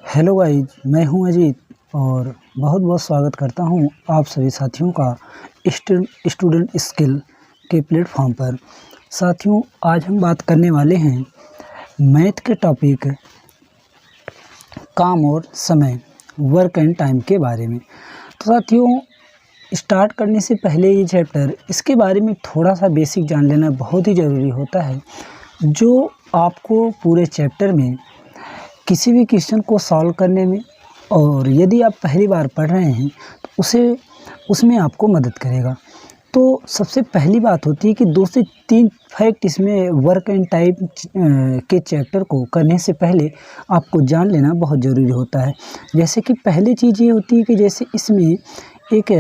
Hello guys, मैं हूं अजीत और बहुत बहुत स्वागत करता हूं आप सभी साथियों का स्टूडेंट स्किल के प्लेटफॉर्म पर। साथियों, आज हम बात करने वाले हैं मैथ के टॉपिक काम और समय, वर्क एंड टाइम के बारे में। तो साथियों, स्टार्ट करने से पहले ये चैप्टर, इसके बारे में थोड़ा सा बेसिक जान लेना बहुत ही ज़रूरी होता है, जो आपको पूरे चैप्टर में किसी भी क्वेश्चन को सॉल्व करने में, और यदि आप पहली बार पढ़ रहे हैं तो उसमें आपको मदद करेगा। तो सबसे पहली बात होती है कि 2 से 3 फैक्ट इसमें वर्क एंड टाइम के चैप्टर को करने से पहले आपको जान लेना बहुत ज़रूरी होता है। जैसे कि पहली चीज़ ये होती है कि जैसे इसमें एक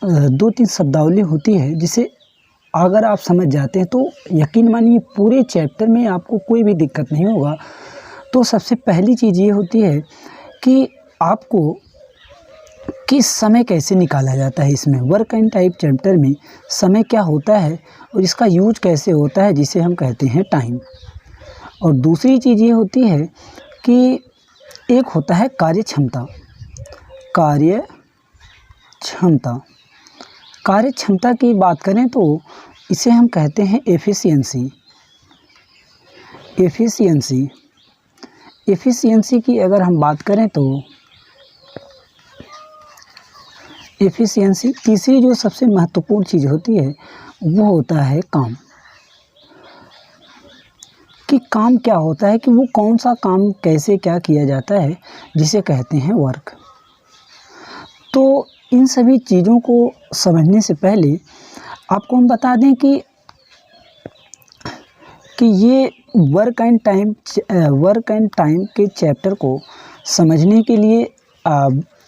2-3 शब्दावली होती है, जिसे अगर आप समझ जाते हैं तो यकीन मानिए पूरे चैप्टर में आपको कोई भी दिक्कत नहीं होगा। तो सबसे पहली चीज़ ये होती है कि आपको कि समय कैसे निकाला जाता है। इसमें वर्क एंड टाइम चैप्टर में समय क्या होता है और इसका यूज कैसे होता है, जिसे हम कहते हैं टाइम। और दूसरी चीज़ ये होती है कि एक होता है कार्यक्षमता। कार्यक्षमता की बात करें तो इसे हम कहते हैं एफिशिएंसी की अगर हम बात करें तो एफिशिएंसी, तीसरी जो सबसे महत्वपूर्ण चीज़ होती है वो होता है काम। कि काम क्या होता है, कि वो कौन सा काम कैसे क्या किया जाता है, जिसे कहते हैं वर्क। तो इन सभी चीज़ों को समझने से पहले आपको हम बता दें कि ये वर्क एंड टाइम के चैप्टर को समझने के लिए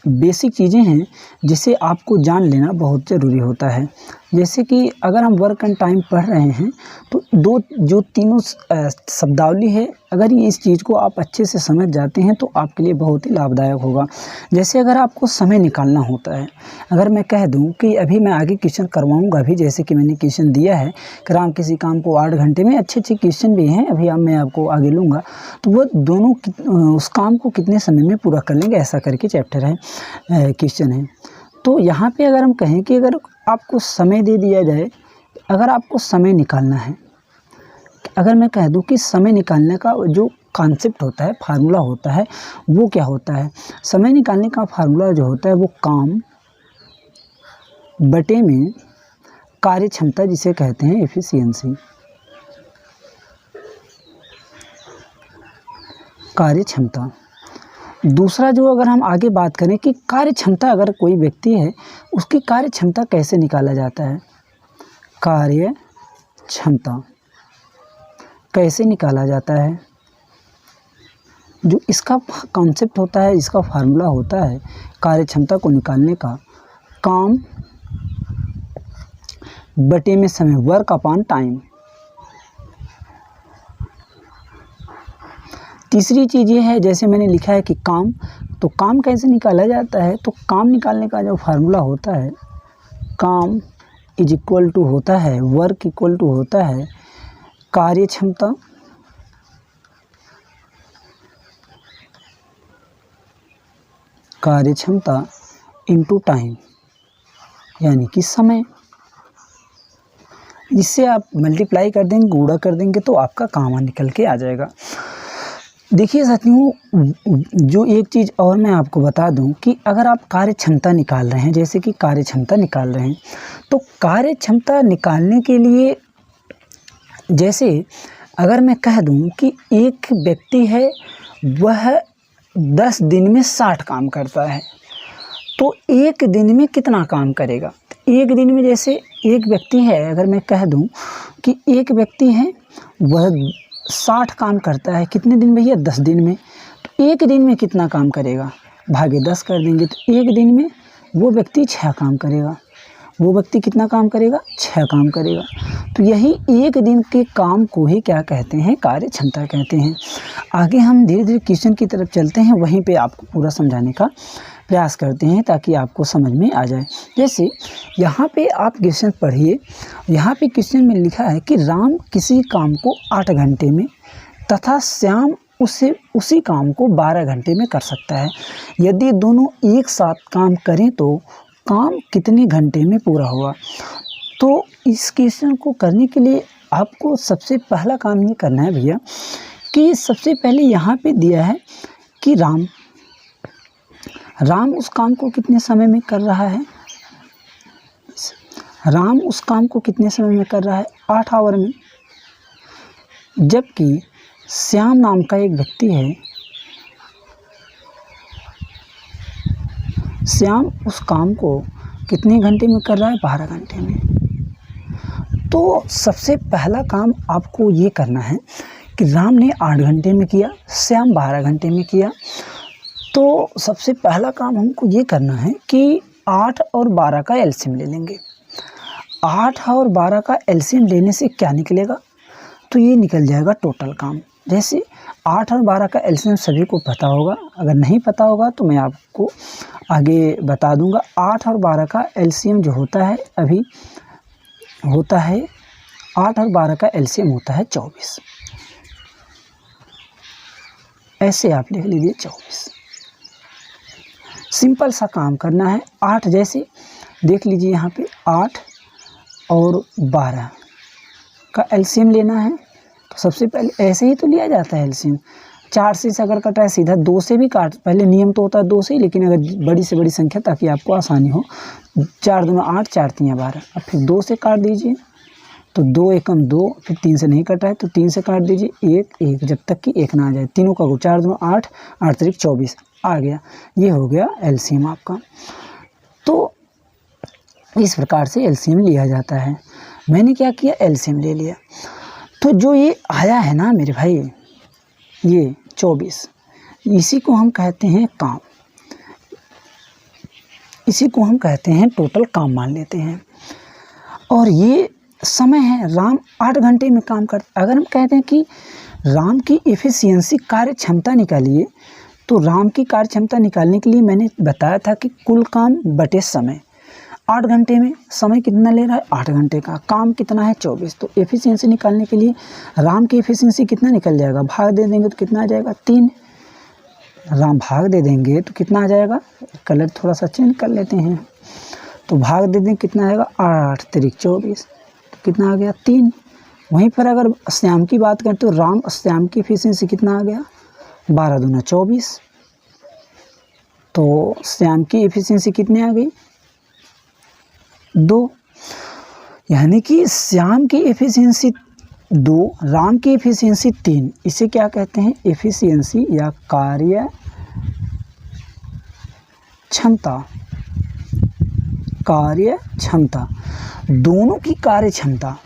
बेसिक चीज़ें हैं, जिसे आपको जान लेना बहुत ज़रूरी होता है। जैसे कि अगर हम वर्क एंड टाइम पढ़ रहे हैं तो जो तीनों शब्दावली है, अगर ये इस चीज़ को आप अच्छे से समझ जाते हैं तो आपके लिए बहुत ही लाभदायक होगा। जैसे अगर आपको समय निकालना होता है, अगर मैं कह दूं कि अभी मैं आगे क्वेश्चन करवाऊंगा, अभी जैसे कि मैंने क्वेश्चन दिया है कि राम किसी काम को 8 घंटे में, अच्छे क्वेश्चन भी हैं, अभी मैं आपको आगे लूँगा, तो वो दोनों उस काम को कितने समय में पूरा कर लेंगे, ऐसा करके चैप्टर है, क्वेश्चन है। तो यहाँ पे अगर हम कहें कि अगर आपको समय दे दिया जाए, अगर आपको समय निकालना है, अगर मैं कह दूं कि समय निकालने का जो कॉन्सेप्ट होता है, फार्मूला होता है, वो क्या होता है। समय निकालने का फार्मूला जो होता है वो काम बटे में कार्यक्षमता, जिसे कहते हैं एफिशिएंसी, कार्यक्षमता। दूसरा जो अगर हम आगे बात करें कि कार्यक्षमता, अगर कोई व्यक्ति है उसकी कार्यक्षमता कैसे निकाला जाता है, कार्यक्षमता कैसे निकाला जाता है, जो इसका कॉन्सेप्ट होता है, इसका फार्मूला होता है कार्यक्षमता को निकालने का, काम बटे में समय, वर्क अपॉन टाइम। तीसरी चीज़ ये है, जैसे मैंने लिखा है कि काम, तो काम कैसे निकाला जाता है, तो काम निकालने का जो फार्मूला होता है, काम इज इक्वल टू होता है, वर्क इक्वल टू होता है कार्यक्षमता इनटू टाइम, यानी कि समय। इससे आप मल्टीप्लाई कर देंगे, गुणा कर देंगे, तो आपका काम निकल के आ जाएगा। देखिए साथियों, जो एक चीज़ और मैं आपको बता दूं कि अगर आप कार्यक्षमता निकाल रहे हैं, जैसे कि कार्यक्षमता निकाल रहे हैं, तो कार्यक्षमता निकालने के लिए, जैसे अगर मैं कह दूं कि एक व्यक्ति है, वह 10 दिन में 60 काम करता है, तो एक दिन में कितना काम करेगा। एक दिन में, जैसे एक व्यक्ति है, अगर मैं कह दूं कि एक व्यक्ति है वह 60 काम करता है, कितने दिन भैया, 10 दिन में, तो एक दिन में कितना काम करेगा, भागे 10 कर देंगे, तो एक दिन में वो व्यक्ति 6 काम करेगा। वो व्यक्ति कितना काम करेगा, 6 काम करेगा। तो यही एक दिन के काम को ही क्या कहते हैं, कार्यक्षमता कहते हैं। आगे हम धीरे धीरे क्वेश्चन की तरफ चलते हैं, वहीं पे आपको पूरा समझाने का प्रयास करते हैं ताकि आपको समझ में आ जाए। जैसे यहाँ पे आप क्वेश्चन पढ़िए, यहाँ पे क्वेश्चन में लिखा है कि राम किसी काम को 8 घंटे में तथा श्याम उसी काम को 12 घंटे में कर सकता है। यदि दोनों एक साथ काम करें तो काम कितने घंटे में पूरा होगा। तो इस क्वेश्चन को करने के लिए आपको सबसे पहला काम ये करना है भैया कि सबसे पहले यहाँ पे दिया है कि राम उस काम को कितने समय में कर रहा है। राम उस काम को कितने समय में कर रहा है, 8 आवर में। जबकि श्याम नाम का एक व्यक्ति है, श्याम उस काम को कितने घंटे में कर रहा है, 12 घंटे में। तो सबसे पहला काम आपको ये करना है कि राम ने 8 घंटे में किया, श्याम 12 घंटे में किया। तो सबसे पहला काम हमको ये करना है कि 8 और 12 का एलसीएम ले लेंगे। 8 और 12 का एलसीएम लेने से क्या निकलेगा, तो ये निकल जाएगा टोटल काम। जैसे 8 और 12 का एलसीएम सभी को पता होगा, अगर नहीं पता होगा तो मैं आपको आगे बता दूंगा। 8 और 12 का एलसीएम जो होता है अभी होता है 8 और 12 का एलसीएम होता है 24। ऐसे आप लिख लीजिए 24। सिंपल सा काम करना है। 8 जैसे देख लीजिए यहाँ पे 8 और 12 का एलसीएम लेना है। तो सबसे पहले ऐसे ही तो लिया जाता है एलसीएम। 4 से अगर कटा है सीधा 2 से भी काट, पहले नियम तो होता है 2 से ही, लेकिन अगर बड़ी से बड़ी संख्या ताकि आपको आसानी हो, 4 दूना 8, 4 तीन 12, अब फिर 2 से काट दीजिए तो 2 एकम 2, फिर 3 से नहीं कटा है तो 3 से काट दीजिए 1 1, जब तक कि 1 ना आ जाए। तीनों का 4 दूना 8, 8 त्रिक 24 आ गया। ये हो गया एलसीएम आपका। तो इस प्रकार से एलसीएम लिया जाता है। मैंने क्या किया, एलसीएम ले लिया। तो जो ये आया है ना मेरे भाई, ये 24, इसी को हम कहते हैं काम, इसी को हम कहते हैं टोटल काम मान लेते हैं। और ये समय है, राम 8 घंटे में काम करते। अगर हम कहते हैं कि राम की एफिशिएंसी कार्य क्षमता निकालिए, तो राम की कार्य क्षमता निकालने के लिए मैंने बताया था कि कुल काम बटे समय। 8 घंटे में समय कितना ले रहा है, 8 घंटे का, काम कितना है 24। तो एफिशिएंसी निकालने के लिए राम की एफिशिएंसी कितना निकल जाएगा, भाग दे देंगे तो कितना आ जाएगा 3। राम भाग दे देंगे तो कितना आ जाएगा, कलर थोड़ा सा चेंज कर लेते हैं, तो भाग दे देंगे कितना आएगा 8 त्रिक 24, तो कितना आ गया 3। वहीं पर अगर श्याम की बात करें तो श्याम की एफिशिएंसी कितना आ गया 12 दूना 24। तो श्याम की एफिशिएंसी कितनी आ गई 2, यानी कि श्याम की एफिशिएंसी 2, राम की एफिशिएंसी 3। इसे क्या कहते हैं, एफिशिएंसी या कार्य क्षमता। कार्य क्षमता, दोनों की कार्य क्षमता,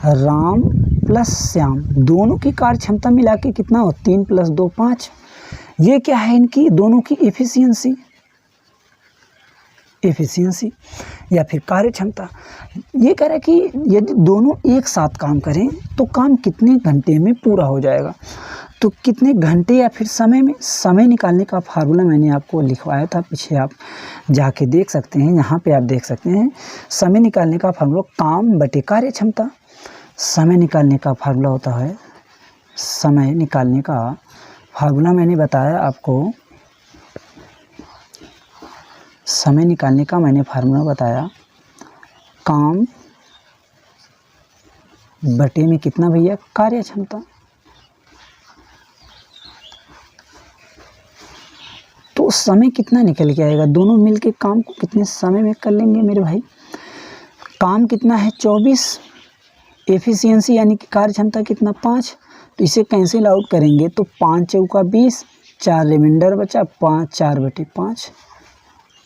राम प्लस श्याम दोनों की कार्य क्षमता मिला के कितना हो, 3 + 2 5। ये क्या है, इनकी दोनों की एफिशिएंसी या फिर कार्य क्षमता। ये कह रहा है कि यदि दोनों एक साथ काम करें तो काम कितने घंटे में पूरा हो जाएगा। तो कितने घंटे या फिर समय में, समय निकालने का फार्मूला मैंने आपको लिखवाया था, पीछे आप जाके देख सकते हैं। यहाँ पे आप देख सकते हैं समय निकालने का फार्मूला काम बटे कार्य क्षमता। समय निकालने का फार्मूला होता है, समय निकालने का फार्मूला मैंने बताया आपको, समय निकालने का मैंने फार्मूला बताया, काम बटे में कितना भैया, कार्य क्षमता। तो समय कितना निकल के आएगा, दोनों मिलके काम को कितने समय में कर लेंगे मेरे भाई। काम कितना है 24, एफिशिएंसी यानी कि कार्य क्षमता कितना 5। तो इसे कैंसिल आउट करेंगे तो 5 चौका 20, 4 रिमाइंडर बचा, 5 4 बटे 5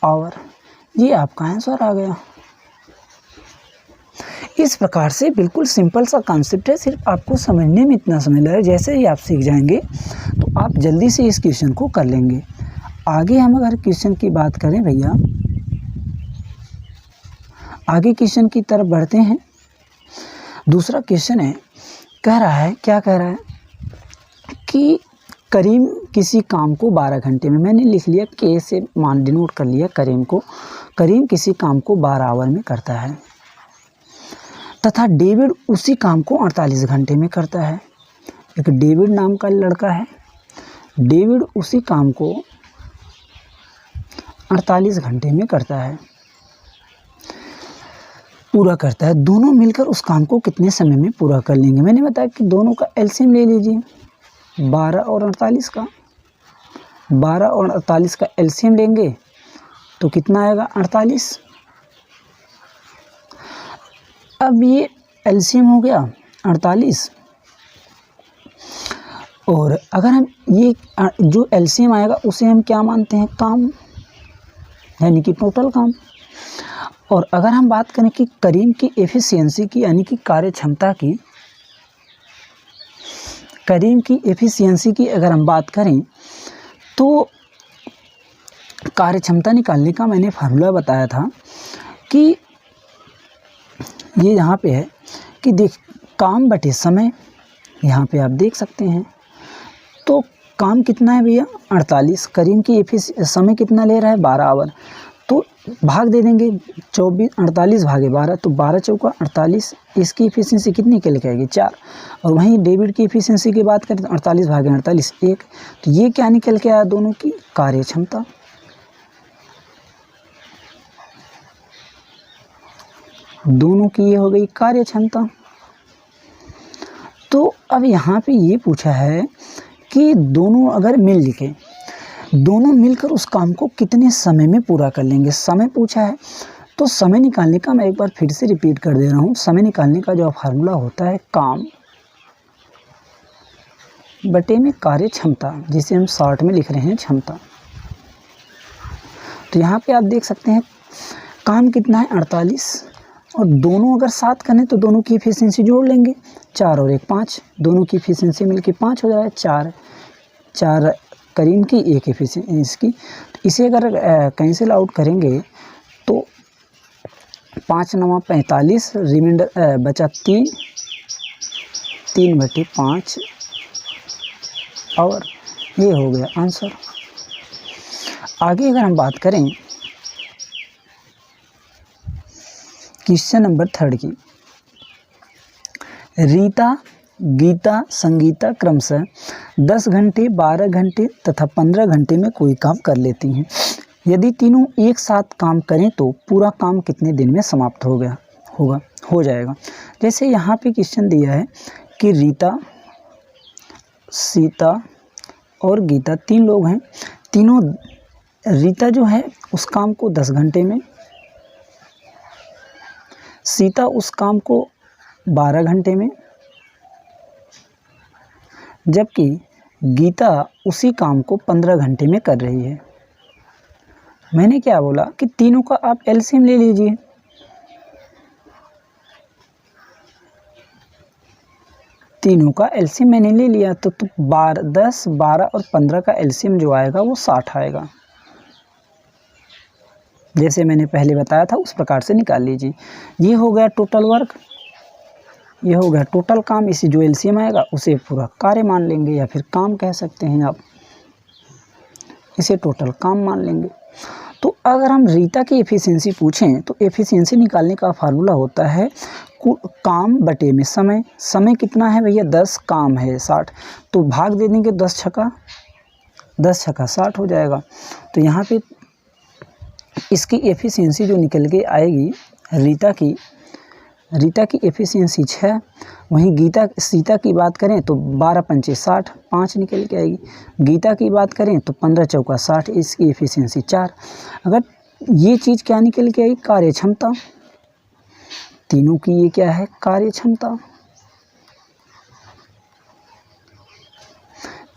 आवर। ये आपका आंसर आ गया। इस प्रकार से बिल्कुल सिंपल सा कॉन्सेप्ट है, सिर्फ आपको समझने में इतना समय लगेगा। जैसे ही आप सीख जाएंगे तो आप जल्दी से इस क्वेश्चन को कर लेंगे। आगे हम अगर क्वेश्चन की बात करें भैया, आगे क्वेश्चन की तरफ बढ़ते हैं। दूसरा क्वेश्चन है, कह रहा है, क्या कह रहा है कि करीम किसी काम को 12 घंटे में, मैंने लिख लिया के से मान डिनोट कर लिया करीम को, करीम किसी काम को 12 आवर में करता है तथा डेविड उसी काम को 48 घंटे में करता है। एक डेविड नाम का लड़का है, डेविड उसी काम को 48 घंटे में करता है, पूरा करता है। दोनों मिलकर उस काम को कितने समय में पूरा कर लेंगे? मैंने बताया कि दोनों का एलसीएम ले लीजिए, 12 और 48 का। 12 और 48 का एलसीएम लेंगे तो कितना आएगा? 48। अब ये एलसीएम हो गया 48, और अगर हम ये जो एलसीएम आएगा उसे हम क्या मानते हैं? काम, यानी कि टोटल काम। और अगर हम बात करें कि करीम की एफिशिएंसी की, यानी कि कार्य क्षमता की, करीम की एफिशिएंसी की अगर हम बात करें तो कार्य क्षमता निकालने का मैंने फार्मूला बताया था कि ये यहाँ पे है कि देख, काम बटे समय, यहाँ पे आप देख सकते हैं। तो काम कितना है भैया? 48। करीम की समय कितना ले रहा है? 12 आवर। तो भाग दे देंगे 24, 48 भागे 12, तो 12 चौका 48। इसकी एफिशिएंसी कितनी निकल के आएगी? 4। और वहीं डेविड की एफिशिएंसी की बात करें तो 48 भागे 48 1। तो ये क्या निकल के आया? दोनों की कार्य क्षमता। दोनों की ये हो गई कार्य क्षमता। तो अब यहाँ पे ये पूछा है कि दोनों अगर मिल लिखे, दोनों मिलकर उस काम को कितने समय में पूरा कर लेंगे? समय पूछा है, तो समय निकालने का मैं एक बार फिर से रिपीट कर दे रहा हूँ। समय निकालने का जो फार्मूला होता है काम बटे में कार्य क्षमता, जिसे हम शॉर्ट में लिख रहे हैं क्षमता। तो यहाँ पे आप देख सकते हैं काम कितना है? 48, और दोनों अगर 7 करें तो दोनों की एफिशिएंसी जोड़ लेंगे, 4 और 1 5, दोनों की एफिशिएंसी मिलके 5 हो जाए। 4 करीम की, 1 एफिशिएंसी इसकी। तो इसे अगर कैंसिल आउट करेंगे तो 5 9 45, रिमाइंडर बचा 3 बटे 5, और ये हो गया आंसर। आगे अगर हम बात करें क्वेश्चन नंबर 3 की, रीता, गीता, संगीता क्रमशः 10 घंटे, 12 घंटे तथा 15 घंटे में कोई काम कर लेती हैं। यदि तीनों एक साथ काम करें तो पूरा काम कितने दिन में समाप्त हो जाएगा? जैसे यहाँ पे क्वेश्चन दिया है कि रीता, सीता और गीता 3 लोग हैं। तीनों, रीता जो है उस काम को 10 घंटे में, सीता उस काम को 12 घंटे में, जबकि गीता उसी काम को 15 घंटे में कर रही है। मैंने क्या बोला कि तीनों का आप एलसीएम ले लीजिए। तीनों का एलसीएम मैंने ले लिया तो 10, 12 और 15 का एलसीएम जो आएगा वो 60 आएगा। जैसे मैंने पहले बताया था उस प्रकार से निकाल लीजिए। ये हो गया टोटल वर्क, ये हो गया टोटल काम। इसी जो एलसीएम आएगा उसे पूरा कार्य मान लेंगे, या फिर काम कह सकते हैं आप, इसे टोटल काम मान लेंगे। तो अगर हम रीता की एफिशिएंसी पूछें तो एफिशिएंसी निकालने का फार्मूला होता है काम बटे में समय। समय कितना है भैया? 10, काम है 60, तो भाग दे देंगे 10 छक्का 60 हो जाएगा। तो यहाँ पे इसकी एफिशिएंसी जो निकल के आएगी रीता की एफिशिएंसी 6। वहीं सीता की बात करें तो 12 पंचे 60, 5 निकल के आएगी। गीता की बात करें तो 15 चौका 60, इसकी एफिशिएंसी 4। अगर ये चीज़ क्या निकल के आई? कार्य क्षमता। तीनों की ये क्या है? कार्य क्षमता।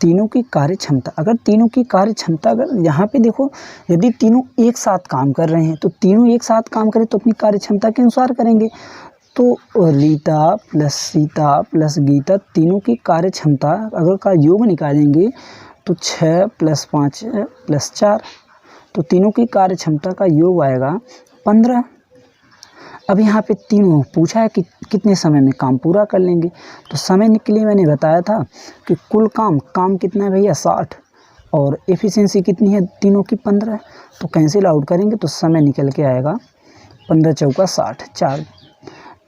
तीनों की कार्य क्षमता। अगर तीनों की कार्य क्षमता, अगर यहाँ पे देखो, यदि तीनों एक साथ काम कर रहे हैं तो तीनों एक साथ काम करें तो अपनी कार्य क्षमता के अनुसार करेंगे। तो रीता प्लस सीता प्लस गीता, तीनों की कार्य क्षमता अगर का योग निकालेंगे तो 6 + 5 + 4, तो तीनों की कार्य क्षमता का योग आएगा 15। अब यहाँ पे तीनों पूछा है कि कितने समय में काम पूरा कर लेंगे। तो समय के लिए मैंने बताया था कि कुल काम कितना है भैया? 60, और एफिशिएंसी कितनी है तीनों की? 15। तो कैंसिल आउट करेंगे तो समय निकल के आएगा 15 चौका 60, 4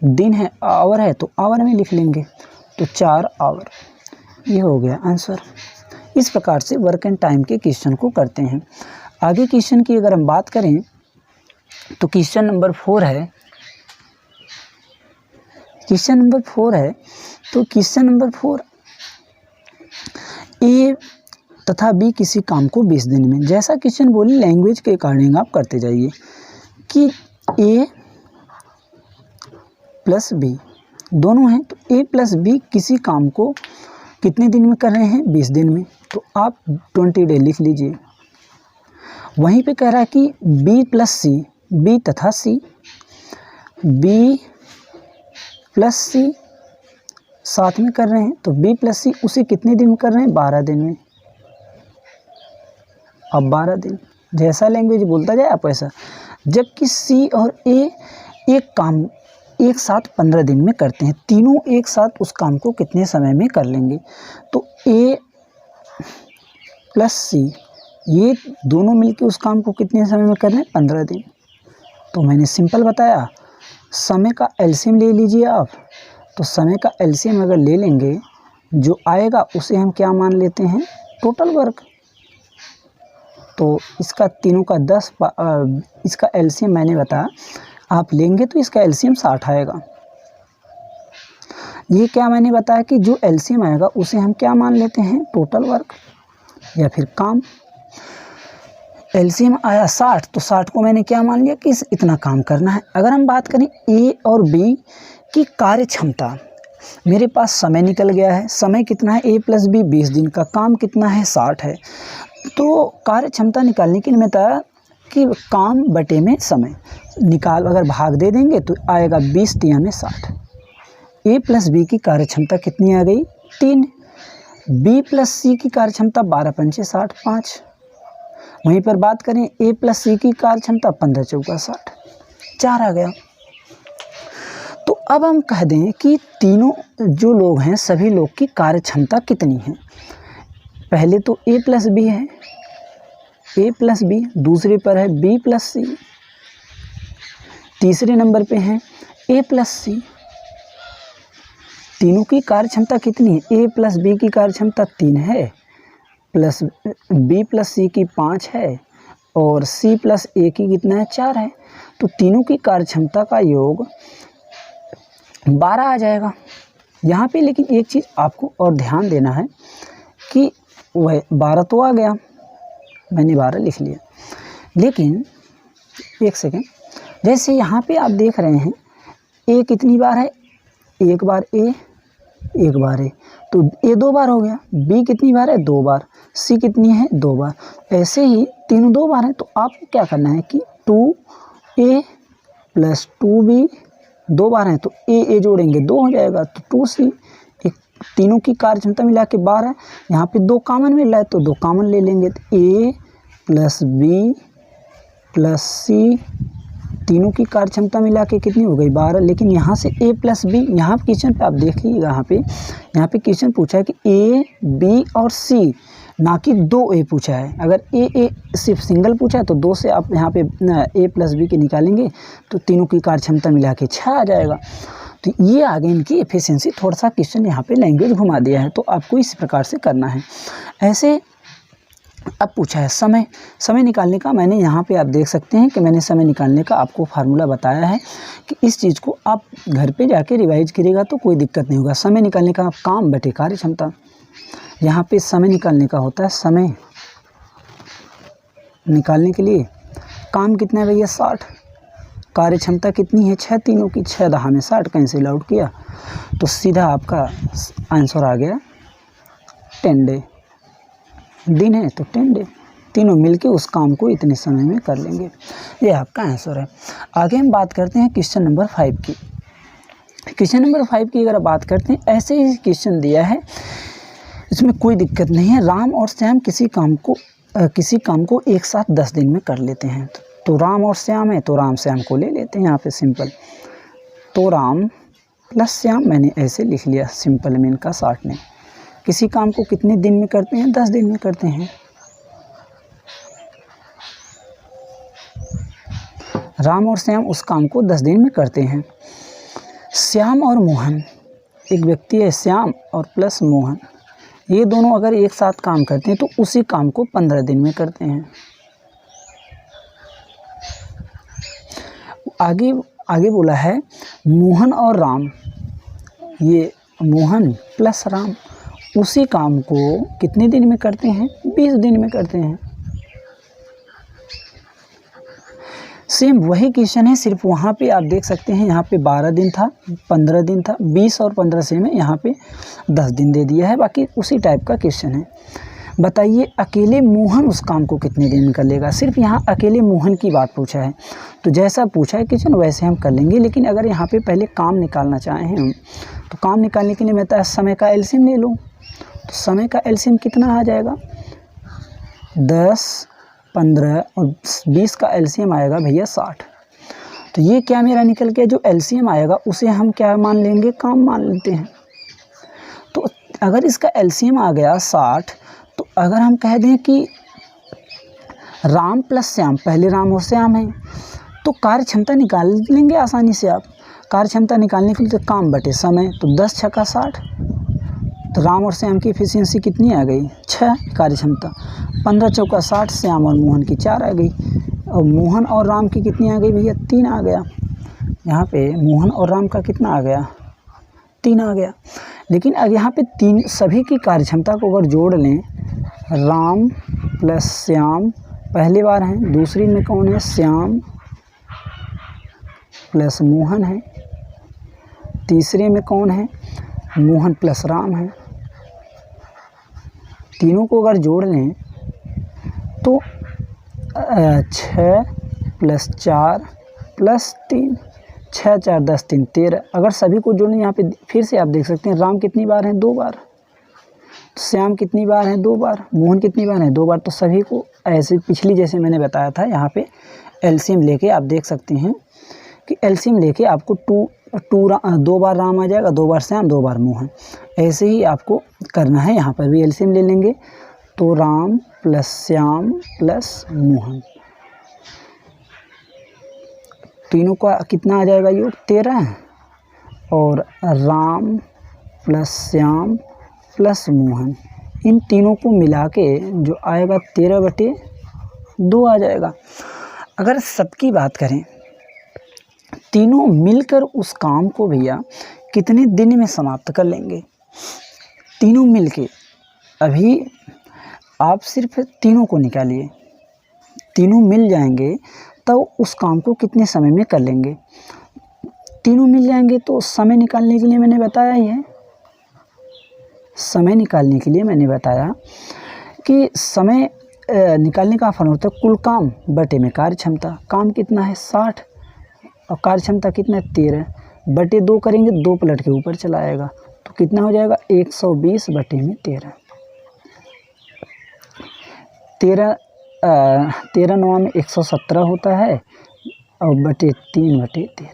दिन है, आवर है तो आवर में लिख लेंगे, तो 4 आवर। ये हो गया आंसर। इस प्रकार से वर्क एंड टाइम के क्वेश्चन को करते हैं। आगे क्वेश्चन की अगर हम बात करें तो क्वेश्चन नंबर 4 है। क्वेश्चन नंबर 4 है तो क्वेश्चन नंबर 4, ए तथा बी किसी काम को 20 दिन में, जैसा क्वेश्चन बोली लैंग्वेज के अकॉर्डिंग आप करते जाइए कि ए प्लस बी दोनों हैं, तो ए प्लस बी किसी काम को कितने दिन में कर रहे हैं, 20 दिन में, तो आप 20 डे लिख लीजिए। वहीं पे कह रहा है कि बी प्लस सी, बी तथा सी, बी प्लस सी साथ में कर रहे हैं, तो बी प्लस सी उसे कितने दिन में कर रहे हैं, 12 दिन में। अब 12 दिन, जैसा लैंग्वेज बोलता जाए आप वैसा। जबकि सी और ए एक काम एक साथ 15 दिन में करते हैं, तीनों एक साथ उस काम को कितने समय में कर लेंगे, तो ए प्लस सी ये दोनों मिलके उस काम को कितने समय में कर रहे हैं, 15 दिन। तो मैंने सिंपल बताया, समय का एलसीएम ले लीजिए आप, तो समय का एलसीएम अगर ले लेंगे जो आएगा उसे हम क्या मान लेते हैं, टोटल वर्क। तो इसका तीनों का 10 इसका एलसीएम मैंने बताया आप लेंगे तो इसका एलसीएम 60 आएगा। ये क्या मैंने बताया कि जो एलसीएम आएगा उसे हम क्या मान लेते हैं, टोटल वर्क या फिर काम। एलसीएम आया 60, तो 60 को मैंने क्या मान लिया कि इतना काम करना है। अगर हम बात करें ए और बी की कार्य क्षमता, मेरे पास समय निकल गया है, समय कितना है, ए प्लस बी 20 दिन का, काम कितना है, 60 है। तो कार्य क्षमता निकालने के लिए मैं बताया कि काम बटे में समय निकाल, अगर भाग दे देंगे तो आएगा 20 तिया में 60। ए प्लस बी की कार्य क्षमता कितनी आ गई, 3। बी प्लस सी की कार्य क्षमता 12 पंचे 60, 5। वहीं पर बात करें ए प्लस सी की कार्य क्षमता 15 चौका 60, 4 आ गया। तो अब हम कह दें कि तीनों जो लोग हैं सभी लोग की कार्य क्षमता कितनी है। पहले तो ए प्लस बी है, ए प्लस बी, दूसरे पर है बी प्लस सी, तीसरे नंबर पे है ए प्लस सी। तीनों की कार्य क्षमता कितनी है, ए प्लस बी की कार्य क्षमता 3 है, प्लस बी प्लस सी की 5 है और सी प्लस ए की कितना है, 4 है। तो तीनों की कार्य क्षमता का योग 12 आ जाएगा यहाँ पे। लेकिन एक चीज़ आपको और ध्यान देना है कि वह 12 तो आ गया, मैंने 12 लिख लिया, लेकिन एक सेकेंड, जैसे यहाँ पे आप देख रहे हैं ए कितनी बार है, एक बार ए, एक बार ए, तो ए 2 बार हो गया। बी कितनी बार है, 2 बार। सी कितनी है, 2 बार। ऐसे ही तीनों 2 बार हैं, तो आपको क्या करना है कि 2a प्लस 2b 2 बार हैं, तो ए जोड़ेंगे 2 हो जाएगा, तो 2c। एक तीनों की कार्य क्षमता मिला के 12 है, यहाँ पे 2 कॉमन मिल रहा है तो 2 कॉमन ले लेंगे, तो ए प्लस बी प्लस सी तीनों की कार्य क्षमता मिला के कितनी हो गई, 12। लेकिन यहाँ से ए प्लस बी, यहाँ क्वेश्चन पे आप देखिएगा, यहाँ पे क्वेश्चन पूछा है कि ए बी और सी, ना कि 2 ए पूछा है। अगर ए सिर्फ सिंगल पूछा है तो 2 से आप यहाँ पे ए प्लस बी के निकालेंगे तो तीनों की कार्य क्षमता मिला के 6 आ जाएगा। तो ये आ गई इनकी एफिशिएंसी। थोड़ा सा क्वेश्चन यहाँ पे लैंग्वेज घुमा दिया है, तो आपको इस प्रकार से करना है। ऐसे अब पूछा है समय निकालने का। मैंने यहाँ पे आप देख सकते हैं कि मैंने समय निकालने का आपको फार्मूला बताया है कि इस चीज़ को आप घर पे जाके रिवाइज करिएगा तो कोई दिक्कत नहीं होगा। समय निकालने का काम बटे कार्य क्षमता, यहाँ पे समय निकालने का होता है, समय निकालने के लिए काम कितना है भैया, 60। कार्य क्षमता कितनी है, 6, तीनों की 6 दहा में 60 कैंसिल आउट किया तो सीधा आपका आंसर आ गया 10 डे। दिन है तो 10 डे, तीनों मिलके उस काम को इतने समय में कर लेंगे। ये आपका आंसर है। आगे हम बात करते हैं क्वेश्चन नंबर 5 की। क्वेश्चन नंबर 5 की अगर बात करते हैं, ऐसे ही क्वेश्चन दिया है, इसमें कोई दिक्कत नहीं है। राम और श्याम किसी काम को एक साथ 10 दिन में कर लेते हैं। तो राम और श्याम है तो राम श्याम को ले लेते हैं यहाँ पे सिंपल। तो राम प्लस श्याम मैंने ऐसे लिख लिया सिंपल में इनका शॉर्ट में। किसी काम को कितने दिन में करते हैं, 10 दिन में करते हैं। राम और श्याम उस काम को 10 दिन में करते हैं। श्याम और मोहन, एक व्यक्ति है श्याम और प्लस मोहन, ये दोनों अगर एक साथ काम करते हैं तो उसी काम को 15 दिन में करते हैं। आगे आगे बोला है मोहन और राम, ये मोहन प्लस राम उसी काम को कितने दिन में करते हैं? 20 दिन में करते हैं। सेम वही क्वेश्चन है, सिर्फ वहाँ पे आप देख सकते हैं यहाँ पे 12 दिन था, 15 दिन था, 20 और 15 से में यहाँ पे 10 दिन दे दिया है। बाकी उसी टाइप का क्वेश्चन है। बताइए अकेले मोहन उस काम को कितने दिन में कर लेगा? सिर्फ यहाँ अकेले मोहन की बात पूछा है, तो जैसा पूछा है क्वेश्चन वैसे हम कर लेंगे। लेकिन अगर यहाँ पे पहले काम निकालना चाहें हम, तो काम निकालने के लिए मैं तो समय का एलसीएम ले लूँ। तो समय का एलसीएम कितना आ जाएगा? 10, 15 और 20 का एलसीएम आएगा भैया 60। तो ये क्या मेरा निकल गया, जो एलसीएम आएगा उसे हम क्या मान लेंगे? काम मान लेते हैं। तो अगर इसका एलसीएम आ गया 60, तो अगर हम कह दें कि राम प्लस श्याम, पहले राम और श्याम है, तो कार्य क्षमता निकाल लेंगे आसानी से आप। कार्य क्षमता निकालने के लिए तो काम बटे समय, तो 10 छक्का 60, तो राम और श्याम की एफिशिएंसी कितनी आ गई? 6 कार्य क्षमता। 15 चौका 60, श्याम और मोहन की 4 आ गई। और मोहन और राम की कितनी आ गई भैया? 3 आ गया। यहाँ पे मोहन और राम का कितना आ गया? 3 आ गया। लेकिन अब यहाँ पे 3 सभी की कार्य क्षमता को अगर जोड़ लें, राम प्लस श्याम पहली बार हैं, दूसरी में कौन है? श्याम प्लस मोहन है, तीसरे में कौन है? मोहन प्लस राम है। तीनों को अगर जोड़ लें तो 6 प्लस 4 प्लस 3, 6 4 10 3 13। अगर सभी को जोड़ें यहाँ पे फिर से आप देख सकते हैं, राम कितनी बार हैं? 2 बार। श्याम कितनी बार हैं? 2 बार। मोहन कितनी बार हैं? 2 बार। तो सभी को ऐसे पिछली जैसे मैंने बताया था, यहाँ पे एलसीएम लेके आप देख सकते हैं कि एलसीएम लेके आपको 2 बार राम आ जाएगा, 2 बार श्याम, 2 बार मोहन। ऐसे ही आपको करना है। यहाँ पर भी एलसीएम ले लेंगे, तो राम प्लस श्याम प्लस मोहन, तीनों का कितना आ जाएगा योग? 13। और राम प्लस श्याम प्लस मोहन, इन तीनों को मिला के जो आएगा 13/2 आ जाएगा। अगर सबकी बात करें, तीनों मिलकर उस काम को भैया कितने दिन में समाप्त कर लेंगे? तीनों मिलके, अभी आप सिर्फ तीनों को निकालिए, तीनों मिल जाएंगे तो उस काम को कितने समय में कर लेंगे? तीनों मिल जाएंगे तो समय निकालने के लिए मैंने बताया ही है, समय निकालने के लिए मैंने बताया कि समय निकालने का फॉर्मूला होता है कुल काम बटे में कार्य क्षमता। काम कितना है? 60 और कार्य क्षमता कितना है? 13 बटे 2 करेंगे, 2 पलट के ऊपर चला आएगा, तो कितना हो जाएगा? 120 बटे में 13। 13 9 में 117 होता है और बटे 3/13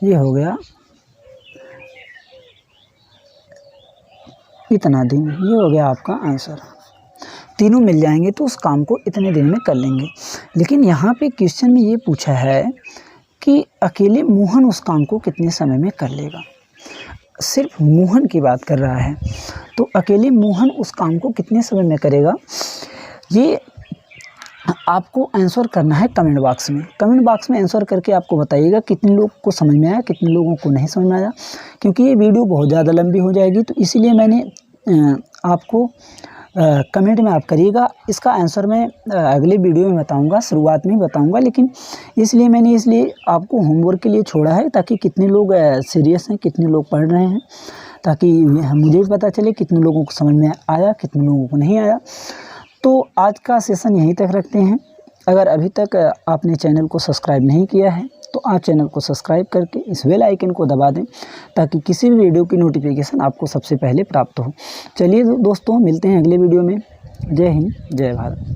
ये हो गया इतना दिन। ये हो गया आपका आंसर। तीनों मिल जाएंगे तो उस काम को इतने दिन में कर लेंगे। लेकिन यहाँ पे क्वेश्चन में ये पूछा है कि अकेले मोहन उस काम को कितने समय में कर लेगा। सिर्फ मोहन की बात कर रहा है, तो अकेले मोहन उस काम को कितने समय में करेगा, ये आपको आंसर करना है कमेंट बॉक्स में। कमेंट बॉक्स में आंसर करके आपको बताइएगा कितने लोग को समझ में आया, कितने लोगों को नहीं समझ में आया। क्योंकि ये वीडियो बहुत ज़्यादा लंबी हो जाएगी, तो इसीलिए मैंने आपको कमेंट में आप करिएगा। इसका आंसर मैं अगले वीडियो में बताऊंगा, शुरुआत में बताऊंगा, लेकिन इसलिए मैंने आपको होमवर्क के लिए छोड़ा है, ताकि कितने लोग सीरियस हैं, कितने लोग पढ़ रहे हैं, ताकि मुझे भी पता चले कितने लोगों को समझ में आया, कितने लोगों को नहीं आया। तो आज का सेशन यहीं तक रखते हैं। अगर अभी तक आपने चैनल को सब्सक्राइब नहीं किया है, तो आप चैनल को सब्सक्राइब करके इस बेल आइकन को दबा दें, ताकि किसी भी वीडियो की नोटिफिकेशन आपको सबसे पहले प्राप्त हो। चलिए दोस्तों, मिलते हैं अगले वीडियो में। जय हिंद, जय भारत।